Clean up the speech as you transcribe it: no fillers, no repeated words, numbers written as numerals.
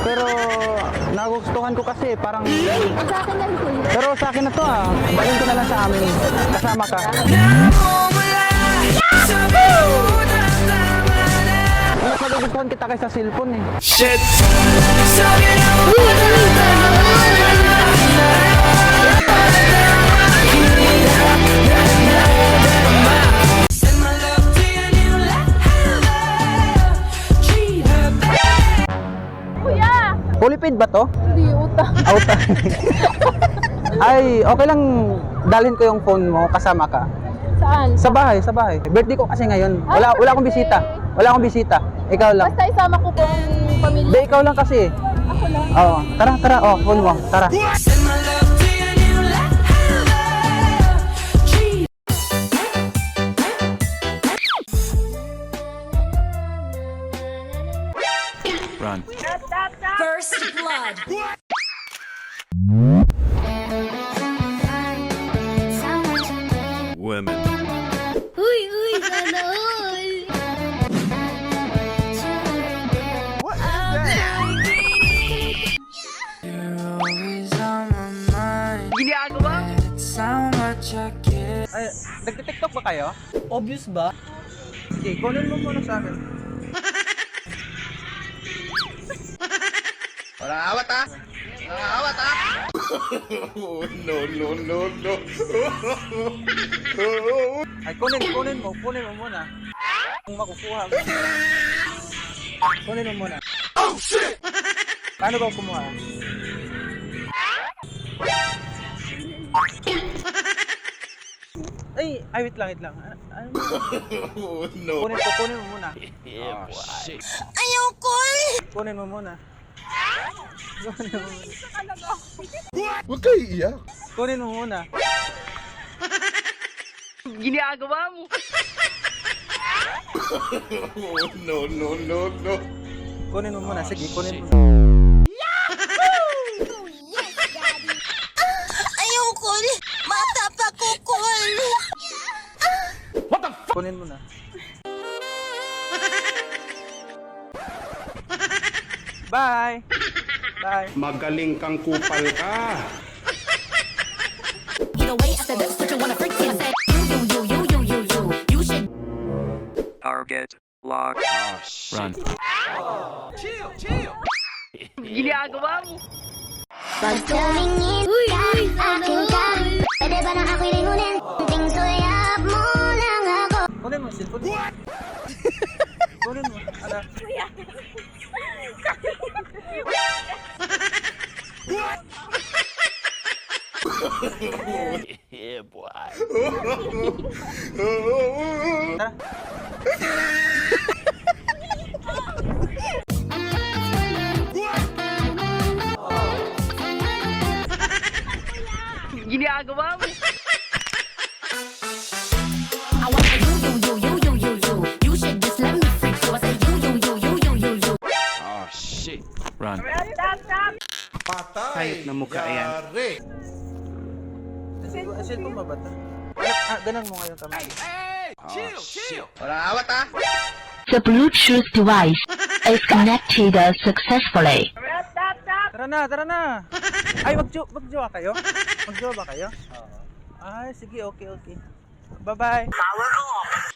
pero nagustuhan ko kasi parang... Sa akin lang po yun. Pero sa akin na to dalhin ko na lang sa amin. Kasama ka. Mas nagugustuhan kita kaysa cellphone eh. Shit! Kuya! Fully paid ba to? Hindi, utang. Out. Ay, okay lang dalhin ko yung phone mo kasama ka. Saan? Sa bahay, sa bahay. Birthday ko kasi ngayon. Wala akong bisita. Wala akong bisita. Ikaw lang. Basta isama ko po ang pamilya. Hindi, ikaw lang kasi. Ako lang. Oo. Tara. Oh, phone mo. Tara. Run. First blood. Women. Uy, sana all. Ay, nagti-TikTok ba kayo? Obvious ba? Sige, kunin mo muna sa akin. Walang awat ha? Walang awat ha? No. Ay, kunin mo muna. Kung makukuha mo. Kunin mo muna. Oh, shit! Paano ba kumuha? Ay, wait lang. Ano mo? Kunin mo muna. Oh, shit. Kunin mo muna. Huwag kayo iiyak. Kunin mo muna. Ginagawa mo. No. Kunin mo muna. Sige, kunin mo. Ayoko. Mata pa kukul. Kunin mo na. Bye! Magaling kang kupal ka. You know, wait, I said that's what you wanna freak me. I said, you should. Target locked. Run. Ginagawa mo. Pag tumingin ka, akin ka. Pwede ba na ako'y lingunin? Ting suyap mo lang ako. Kunin mo, cellphone mo. Kunin mo. Ala. Yeah, boy. Tara. Ginagawa mo. I want you. You should just let me freak. So I say you. Oh, shit. Run. Hayop na mukha yan. Cellphone ba ba ito? Ganun mo ngayon kamay. Oh, shit. Walang awat ha? The Bluetooth device is connected successfully. Tara na. Ay, magjowa kayo? Magjowa ba kayo? Oo. Ay, sige, okay. Bye-bye. Power off!